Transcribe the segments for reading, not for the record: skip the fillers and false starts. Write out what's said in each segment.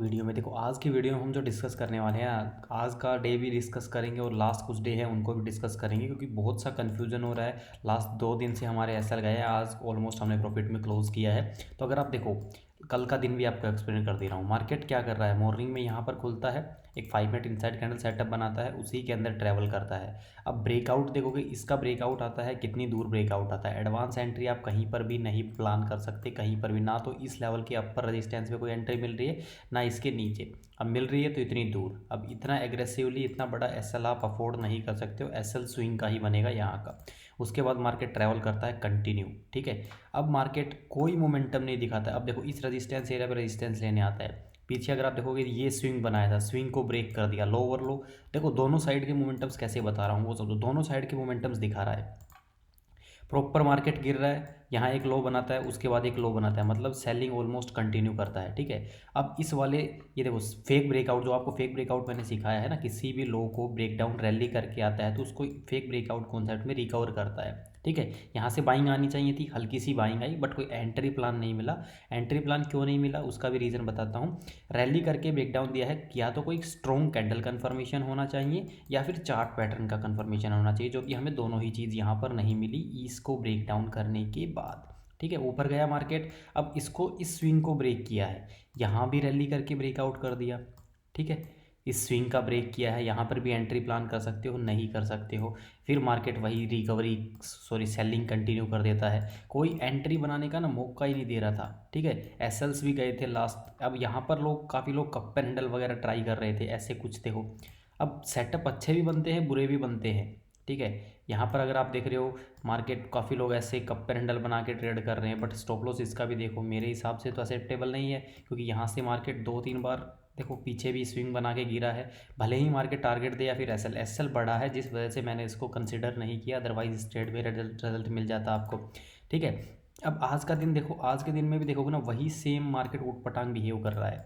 Video में देखो, आज की वीडियो में हम जो डिस्कस करने वाले हैं, आज का डे भी डिस्कस करेंगे और लास्ट कुछ डे है उनको भी डिस्कस करेंगे, क्योंकि बहुत सा कन्फ्यूजन हो रहा है। लास्ट 2 दिन से हमारे एसएल गए हैं, आज ऑलमोस्ट हमने प्रॉफिट में क्लोज किया है। तो अगर आप देखो, कल का दिन भी आपको एक्सप्लेन कर दे रहा हूँ। मार्केट क्या कर रहा है, मॉर्निंग में यहाँ पर खुलता है, एक 5 मिनट इनसाइड कैंडल सेटअप बनाता है, उसी के अंदर ट्रैवल करता है। अब ब्रेकआउट देखोगे, इसका ब्रेकआउट आता है, कितनी दूर ब्रेकआउट आता है। एडवांस एंट्री आप कहीं पर भी नहीं प्लान कर सकते, कहीं पर भी ना। तो इस लेवल के अपर रेजिस्टेंस पे कोई एंट्री मिल रही है, ना इसके नीचे। अब मिल रही है तो इतनी दूर। अब इतना एग्रेसिवली इतना बड़ा एसएल आप अफोर्ड नहीं कर सकते हो, एसएल स्विंग का ही बनेगा यहाँ का। उसके बाद मार्केट ट्रैवल करता है कंटिन्यू, ठीक है। अब मार्केट कोई मोमेंटम नहीं दिखाता है। अब देखो, इस रेजिस्टेंस एरिया पे रेजिस्टेंस लेने आता है। पीछे अगर आप देखोगे, ये स्विंग बनाया था, स्विंग को ब्रेक कर दिया, लो ओवर लो। देखो दोनों साइड के मोमेंटम्स कैसे बता रहा हूँ वो समझो, दोनों साइड के मोमेंटम्स दिखा रहा है। प्रॉपर मार्केट गिर रहा है, यहाँ एक लो बनाता है, उसके बाद एक लो बनाता है, मतलब सेलिंग ऑलमोस्ट कंटिन्यू करता है, ठीक है। अब इस वाले, ये देखो फेक ब्रेकआउट, जो आपको फेक ब्रेकआउट मैंने सिखाया है ना, किसी भी लो को ब्रेकडाउन रैली करके आता है तो उसको फेक ब्रेकआउट कॉन्सेप्ट में रिकवर करता है, ठीक है। यहाँ से बाइंग आनी चाहिए थी, हल्की सी बाइंग आई, बट कोई एंट्री प्लान नहीं मिला। एंट्री प्लान क्यों नहीं मिला उसका भी रीज़न बताता हूँ। रैली करके ब्रेकडाउन दिया है, या तो कोई स्ट्रॉन्ग कैंडल कन्फर्मेशन होना चाहिए, या फिर चार्ट पैटर्न का कन्फर्मेशन होना चाहिए, जो कि हमें दोनों ही चीज़ यहाँ पर नहीं मिली इसको ब्रेक डाउन करने के बाद, ठीक है। ऊपर गया मार्केट, अब इसको इस स्विंग को ब्रेक किया है, यहाँ भी रैली करके ब्रेकआउट कर दिया, ठीक है। इस स्विंग का ब्रेक किया है, यहाँ पर भी एंट्री प्लान कर सकते हो, नहीं कर सकते हो। फिर मार्केट वही रिकवरी, सॉरी सेलिंग कंटिन्यू कर देता है, कोई एंट्री बनाने का ना मौका ही नहीं दे रहा था, ठीक है। एसएल्स भी गए थे लास्ट। अब यहाँ पर लोग, काफ़ी लोग कप एंड हैंडल वगैरह ट्राई कर रहे थे, ऐसे कुछ थे हो। अब सेटअप अच्छे भी बनते हैं, बुरे भी बनते हैं, ठीक है। यहाँ पर अगर आप देख रहे हो, मार्केट काफ़ी लोग ऐसे कप एंड हैंडल बना के ट्रेड कर रहे हैं, बट स्टॉप लॉस इसका भी देखो, मेरे हिसाब से तो एक्सेप्टेबल नहीं है, क्योंकि यहाँ से मार्केट 2-3 बार देखो पीछे भी स्विंग बना के गिरा है। भले ही मार्केट टारगेट दे या फिर एसएल एसएल बढ़ा है, जिस वजह से मैंने इसको कंसिडर नहीं किया, अदरवाइज इस ट्रेड में रिजल्ट मिल जाता आपको, ठीक है। अब आज का दिन देखो, आज के दिन में भी देखोगे ना, वही सेम मार्केट ऊट पटांग बिहेव कर रहा है।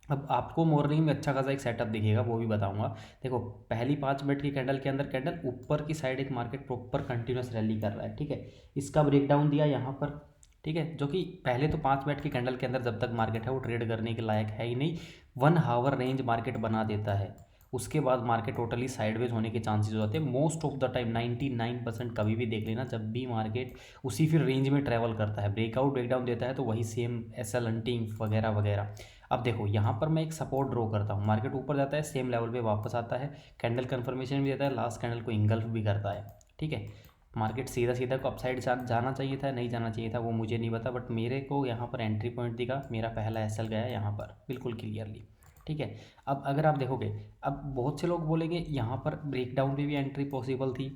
अब आपको मॉर्निंग में अच्छा खासा एक सेटअप दिखेगा, वो भी बताऊंगा। देखो, पहली 5 मिनट की कैंडल के अंदर कैंडल ऊपर की साइड एक मार्केट प्रॉपर कंटिन्यूस रैली कर रहा है, ठीक है। इसका ब्रेकडाउन दिया यहाँ पर, ठीक है, जो कि पहले तो 5 मिनट की कैंडल के अंदर जब तक मार्केट है वो ट्रेड करने के लायक है ही नहीं। 1 आवर रेंज मार्केट बना देता है, उसके बाद मार्केट टोटली साइडवेज होने के चांसेस हो जाते हैं मोस्ट ऑफ द टाइम। 99% कभी भी देख लेना, जब भी मार्केट उसी फिर रेंज में ट्रैवल करता है, ब्रेकआउट ब्रेकडाउन देता है, तो वही सेम एसएल हंटिंग वगैरह वगैरह। अब देखो, यहाँ पर मैं एक सपोर्ट ड्रॉ करता हूँ, मार्केट ऊपर जाता है, सेम लेवल पे वापस आता है, कैंडल कंफर्मेशन भी देता है, लास्ट कैंडल को इंगल्फ भी करता है, ठीक है। मार्केट सीधा सीधा को अपसाइड जाना चाहिए था, नहीं जाना चाहिए था, वो मुझे नहीं पता, बट मेरे को यहाँ पर एंट्री पॉइंट दिखा, मेरा पहला एसएल गया यहाँ पर बिल्कुल क्लियरली, ठीक है। अब अगर आप देखोगे, अब बहुत से लोग बोलेंगे यहाँ पर ब्रेकडाउन पे भी एंट्री पॉसिबल थी,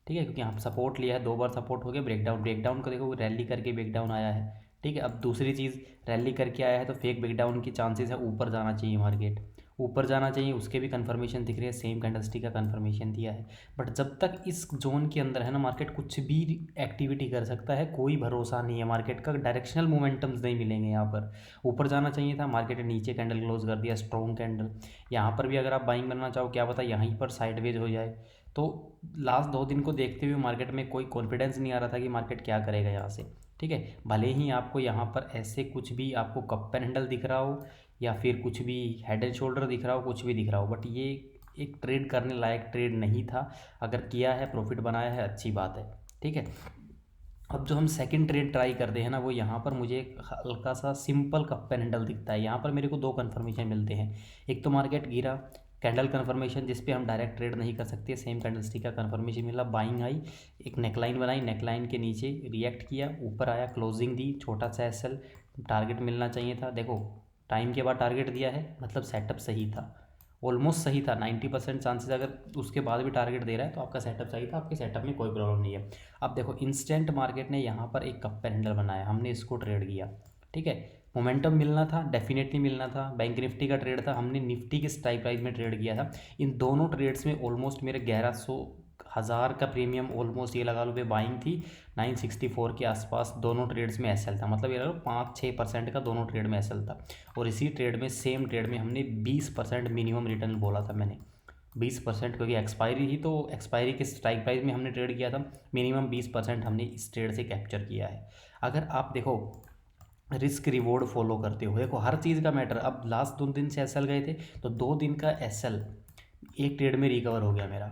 ठीक है, क्योंकि यहाँ सपोर्ट लिया है, 2 बार सपोर्ट हो गया, ब्रेकडाउन ब्रेकडाउन को देखो, रैली करके ब्रेकडाउन आया है, ठीक है। अब दूसरी चीज़, रैली करके आया है तो फेक ब्रेकडाउन की चांसेस है, ऊपर जाना चाहिए मार्केट, ऊपर जाना चाहिए, उसके भी कंफर्मेशन दिख रही है, सेम कैंडलस्टिक का कंफर्मेशन दिया है। बट जब तक इस जोन के अंदर है ना, मार्केट कुछ भी एक्टिविटी कर सकता है, कोई भरोसा नहीं है मार्केट का, डायरेक्शनल मोमेंटम्स नहीं मिलेंगे यहाँ पर। ऊपर जाना चाहिए था, मार्केट ने नीचे कैंडल क्लोज कर दिया, स्ट्रॉन्ग कैंडल। यहाँ पर भी अगर आप बाइंग करना चाहो, क्या पता यहीं पर साइडवेज हो जाए। तो लास्ट 2 दिन को देखते हुए मार्केट में कोई कॉन्फिडेंस नहीं आ रहा था कि मार्केट क्या करेगा यहाँ से, ठीक है। भले ही आपको यहाँ पर ऐसे कुछ भी आपको कप एंड हैंडल दिख रहा हो, या फिर कुछ भी हेड एंड शोल्डर दिख रहा हो, कुछ भी दिख रहा हो, बट ये एक ट्रेड करने लायक ट्रेड नहीं था। अगर किया है, प्रॉफिट बनाया है, अच्छी बात है, ठीक है। अब जो हम सेकंड ट्रेड ट्राई करते हैं ना, वो यहाँ पर मुझे एक हल्का सा सिंपल कप एंड हैंडल दिखता है। यहाँ पर मेरे को 2 कन्फर्मेशन मिलते हैं, एक तो मार्केट गिरा, कैंडल कन्फर्मेशन जिस पे हम डायरेक्ट ट्रेड नहीं कर सकते, सेम कैंडलस्टिक का कन्फर्मेशन मिला, बाइंग आई, एक नेकलाइन बनाई, नेकलाइन के नीचे रिएक्ट किया, ऊपर आया, क्लोजिंग दी, छोटा सा एसएल, टारगेट मिलना चाहिए था। देखो, टाइम के बाद टारगेट दिया है, मतलब सेटअप सही था, ऑलमोस्ट सही था। 90% चांसेस, अगर उसके बाद भी टारगेट दे रहा है तो आपका सेटअप सही था, आपके सेटअप में कोई प्रॉब्लम नहीं है। अब देखो, इंस्टेंट मार्केट ने यहाँ पर एक कप एंड हैंडल बनाया, हमने इसको ट्रेड किया, ठीक है। मोमेंटम मिलना था, डेफिनेटली मिलना था, बैंक निफ्टी का ट्रेड था, हमने निफ्टी के स्ट्राइक प्राइस में ट्रेड किया था। इन दोनों ट्रेड्स में ऑलमोस्ट मेरे 1100 हज़ार का प्रीमियम, ऑलमोस्ट ये लगा लो पे बाइंग थी। 964 के आसपास दोनों ट्रेड्स में एसएल था, मतलब ये लगा लो 5-6% का दोनों ट्रेड में एसएल था। और इसी ट्रेड में, सेम ट्रेड में हमने 20% मिनिमम रिटर्न बोला था मैंने, 20%, क्योंकि एक्सपायरी थी, तो एक्सपायरी के स्ट्राइक प्राइस में हमने ट्रेड किया था, मिनिमम 20% हमने इस ट्रेड से कैप्चर किया है। अगर आप देखो, रिस्क रिवॉर्ड फॉलो करते हो। देखो हर चीज़ का मैटर, अब लास्ट 2 दिन से एसएल गए थे तो 2 दिन का एसएल एक ट्रेड में रिकवर हो गया मेरा,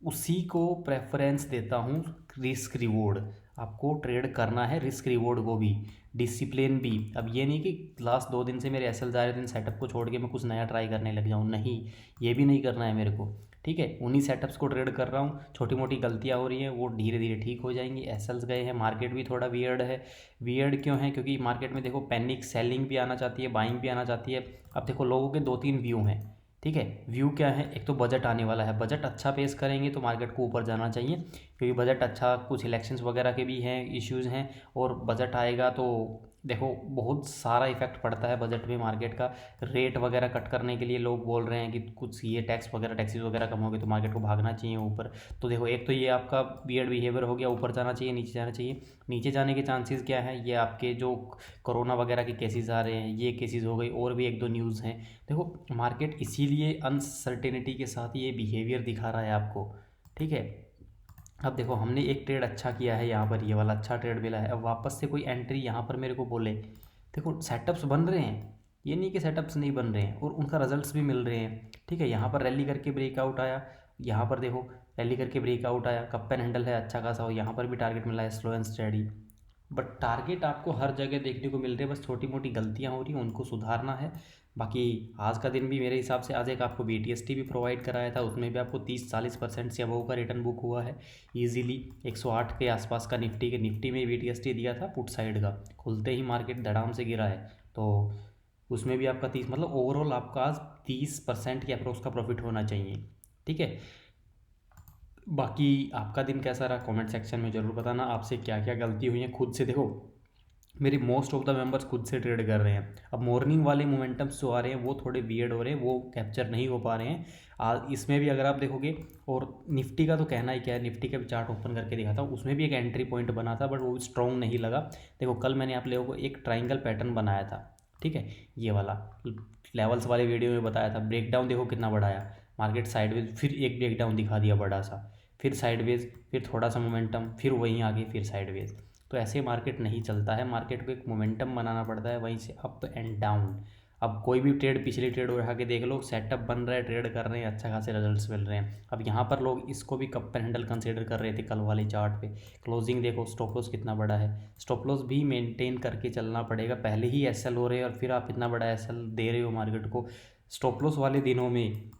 उसी को प्रेफरेंस देता हूँ। रिस्क रिवॉर्ड आपको ट्रेड करना है, रिस्क रिवॉर्ड को भी, डिसिप्लिन भी। अब ये नहीं कि लास्ट 2 दिन से मेरे एसएल जा रहे दिन सेटअप को छोड़ के मैं कुछ नया ट्राई करने लग जाऊँ, नहीं, ये भी नहीं करना है मेरे को। ठीक है, उन्हीं सेटअप्स को ट्रेड कर रहा हूँ, छोटी मोटी गलतियाँ हो रही हैं वो धीरे धीरे ठीक हो जाएंगी। एसएल्स गए हैं, मार्केट भी थोड़ा वियर्ड है। वियर्ड क्यों है? क्योंकि मार्केट में देखो पैनिक सेलिंग भी आना चाहती है, बाइंग भी आना चाहती है। अब देखो लोगों के 2-3 व्यू हैं। ठीक है, व्यू क्या है? एक तो बजट आने वाला है, बजट अच्छा पेश करेंगे तो मार्केट को ऊपर जाना चाहिए, क्योंकि बजट अच्छा, कुछ इलेक्शंस वगैरह के भी हैं, इश्यूज़ हैं, और बजट आएगा तो देखो बहुत सारा इफेक्ट पड़ता है बजट में मार्केट का। रेट वगैरह कट करने के लिए लोग बोल रहे हैं कि कुछ ये टैक्स वगैरह, टैक्सेस वगैरह कम हो गए तो मार्केट को भागना चाहिए ऊपर। तो देखो एक तो ये आपका वियर्ड बिहेवियर हो गया, ऊपर जाना चाहिए, नीचे जाना चाहिए। नीचे जाने के चांसेस क्या है? ये आपके जो कोरोना वगैरह के केसेस आ रहे हैं, ये केसेस हो गई, और भी 1-2 न्यूज़ हैं। देखो मार्केट इसीलिए अनसर्टेनिटी के साथ ये बिहेवियर दिखा रहा है आपको। ठीक है, अब देखो हमने एक ट्रेड अच्छा किया है यहाँ पर, ये वाला अच्छा ट्रेड मिला है, अब वापस से कोई एंट्री यहाँ पर मेरे को बोले, देखो सेटअप्स बन रहे हैं, ये नहीं कि सेटअप्स नहीं बन रहे हैं, और उनका रिजल्ट्स भी मिल रहे हैं। ठीक है, यहाँ पर रैली करके ब्रेकआउट आया, यहाँ पर देखो रैली करके ब्रेकआउट आया, कप एंड हैंडल है अच्छा खासा, और यहाँ पर भी टारगेट मिला है slow and steady. But target आपको हर जगह देखने को मिल रहे हैं, बस छोटी मोटी गलतियाँ हो रही हैं, उनको सुधारना है। बाकी आज का दिन भी मेरे हिसाब से, आज एक आपको BTST भी प्रोवाइड कराया था, उसमें भी आपको 30-40% से अबव का रिटर्न बुक हुआ है ईजिली। 108 के आसपास का निफ्टी में BTST दिया था पुट साइड का, खुलते ही मार्केट धड़ाम से गिरा है, तो उसमें भी आपका 30, मतलब ओवरऑल आपका आज 30% के अप्रोक्स का प्रॉफिट होना चाहिए। ठीक है, बाकी आपका दिन कैसा रहा कमेंट सेक्शन में ज़रूर बताना, आपसे क्या क्या गलती हुई है खुद से। देखो मेरी मोस्ट ऑफ द मेंबर्स खुद से ट्रेड कर रहे हैं, अब मॉर्निंग वाले मोमेंटम्स जो आ रहे हैं वो थोड़े वियर्ड हो रहे हैं, वो कैप्चर नहीं हो पा रहे हैं आज इसमें भी। अगर आप देखोगे, और निफ्टी का तो कहना ही क्या है, निफ्टी का भी चार्ट ओपन करके दिखाता हूँ, उसमें भी एक एंट्री पॉइंट बना था, बट वो स्ट्रॉन्ग नहीं लगा। देखो कल मैंने आप लोगों को एक ट्राइंगल पैटर्न बनाया था, ठीक है, ये वाला लेवल्स वाले वीडियो में बताया था, ब्रेकडाउन देखो कितना बड़ा आया, मार्केट साइडवेज, फिर एक ब्रेकडाउन दिखा दिया बड़ा सा, फिर साइडवेज, फिर थोड़ा सा मोमेंटम, फिर वहीं आगे फिर साइडवेज। तो ऐसे मार्केट नहीं चलता है, मार्केट को एक मोमेंटम बनाना पड़ता है, वहीं से अप एंड डाउन। अब कोई भी ट्रेड, पिछली ट्रेड उठा के देख लो, सेटअप बन रहा है, ट्रेड कर रहे हैं, अच्छा खासे रिजल्ट्स मिल रहे हैं। अब यहाँ पर लोग इसको भी कप एंड हैंडल कंसीडर कर रहे थे कल वाले चार्ट पे। क्लोजिंग देखो, स्टॉप लॉस कितना बड़ा है, स्टॉप लॉस भी मेंटेन करके चलना पड़ेगा, पहले ही एसएल हो रहे हैं और फिर आप इतना बड़ा एसएल दे रहे हो मार्केट को। स्टॉप लॉस वाले दिनों में,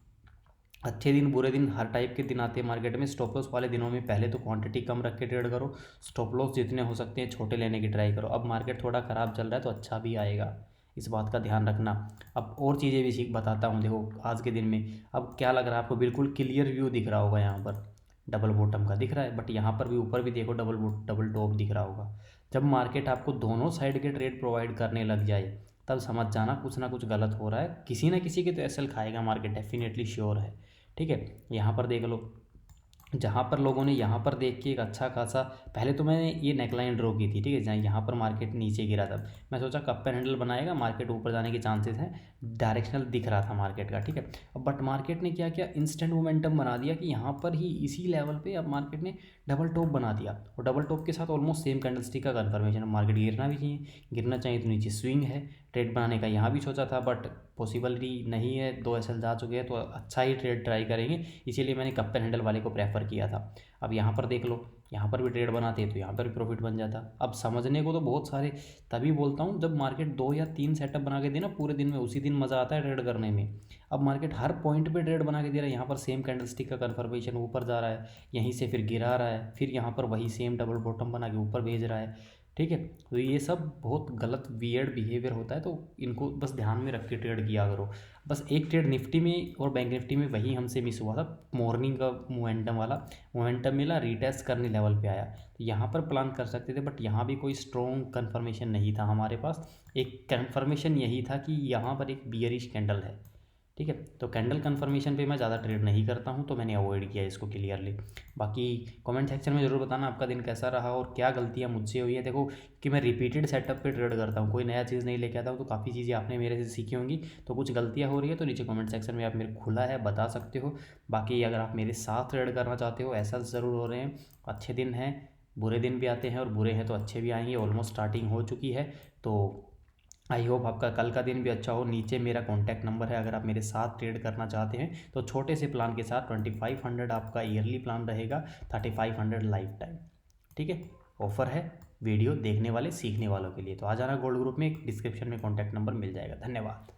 अच्छे दिन बुरे दिन हर टाइप के दिन आते हैं मार्केट में, स्टॉप लॉस वाले दिनों में पहले तो क्वांटिटी कम रख के ट्रेड करो, स्टॉप लॉस जितने हो सकते हैं छोटे लेने की ट्राई करो। अब मार्केट थोड़ा ख़राब चल रहा है तो अच्छा भी आएगा, इस बात का ध्यान रखना। अब और चीज़ें भी सीख बताता हूँ, देखो आज के दिन में अब क्या लग रहा है आपको, बिल्कुल क्लियर व्यू दिख रहा होगा, यहाँ पर डबल बॉटम का दिख रहा है, बट यहाँ पर भी ऊपर भी देखो डबल टॉप दिख रहा होगा। जब मार्केट आपको दोनों साइड के ट्रेड प्रोवाइड करने लग जाए, तब समझ जाना कुछ ना कुछ गलत हो रहा है, किसी ना किसी के तो एसएल खाएगा मार्केट, डेफिनेटली श्योर है। ठीक है, यहाँ पर देख लो, जहाँ पर लोगों ने यहाँ पर देख के एक अच्छा खासा, पहले तो मैंने ये नेकलाइन ड्रॉ की थी, ठीक है, जहाँ यहाँ पर मार्केट नीचे गिरा था, मैं सोचा कप एंड हैंडल बनाएगा, मार्केट ऊपर जाने के चांसेस हैं, डायरेक्शनल दिख रहा था मार्केट का। ठीक है, अब बट मार्केट ने क्या किया, इंस्टेंट मोमेंटम बना दिया कि यहाँ पर ही इसी लेवल पे अब मार्केट ने डबल टॉप बना दिया, और डबल टॉप के साथ ऑलमोस्ट सेम कैंडलस्टिक का कन्फर्मेशन। मार्केट गिरना भी चाहिए, गिरना चाहिए तो नीचे स्विंग है, ट्रेड बनाने का यहाँ भी सोचा था, बट पॉसिबिलिटी नहीं है, 2 एसएल जा चुके हैं तो अच्छा ही ट्रेड ट्राई करेंगे, इसीलिए मैंने कप एंड हैंडल वाले को प्रेफर किया था। अब यहाँ पर देख लो, यहाँ पर भी ट्रेड बनाते तो यहाँ पर भी प्रॉफिट बन जाता। अब समझने को तो बहुत सारे, तभी बोलता हूँ जब मार्केट 2 या 3 सेटअप बना के दे ना पूरे दिन में, उसी दिन मज़ा आता है ट्रेड करने में। अब मार्केट हर पॉइंट पे ट्रेड बना के दे रहा है, यहाँ पर सेम कैंडलस्टिक का कन्फर्मेशन ऊपर जा रहा है, यहीं से फिर गिरा रहा है, फिर यहाँ पर वही सेम डबल बॉटम बना के ऊपर भेज रहा है। ठीक है, तो ये सब बहुत गलत वियर्ड बिहेवियर होता है, तो इनको बस ध्यान में रख के ट्रेड किया करो। बस एक ट्रेड निफ्टी में और बैंक निफ्टी में वही हमसे मिस हुआ था, मॉर्निंग का मोमेंटम वाला, मोमेंटम मिला, रीटेस्ट करने लेवल पे आया, तो यहाँ पर प्लान कर सकते थे, बट यहाँ भी कोई स्ट्रॉन्ग कन्फर्मेशन नहीं था हमारे पास। एक कन्फर्मेशन यही था कि यहाँ पर एक बियरिश कैंडल है। ठीक है, तो कैंडल कंफर्मेशन पे मैं ज़्यादा ट्रेड नहीं करता हूँ, तो मैंने अवॉइड किया इसको क्लियरली। बाकी कमेंट सेक्शन में ज़रूर बताना आपका दिन कैसा रहा और क्या गलतियाँ मुझसे हुई है। देखो कि मैं रिपीटेड सेटअप पे ट्रेड करता हूँ, कोई नया चीज़ नहीं लेके आता हूँ, तो काफ़ी चीज़ें आपने मेरे से सीखी होंगी, तो कुछ गलतियाँ हो रही है तो नीचे कमेंट सेक्शन में आप मेरे खुला है बता सकते हो। बाकी अगर आप मेरे साथ ट्रेड करना चाहते हो, ऐसा ज़रूर हो रहे हैं, अच्छे दिन हैं, बुरे दिन भी आते हैं और बुरे हैं तो अच्छे भी आएंगे। ऑलमोस्ट स्टार्टिंग हो चुकी है, तो आई होप आपका कल का दिन भी अच्छा हो। नीचे मेरा कॉन्टैक्ट नंबर है, अगर आप मेरे साथ ट्रेड करना चाहते हैं तो छोटे से प्लान के साथ 2500 आपका ईयरली प्लान रहेगा, 3500 लाइफ टाइम। ठीक है, ऑफर है वीडियो देखने वाले सीखने वालों के लिए। तो आ जाना गोल्ड ग्रुप में, डिस्क्रिप्शन में कॉन्टैक्ट नंबर मिल जाएगा। धन्यवाद।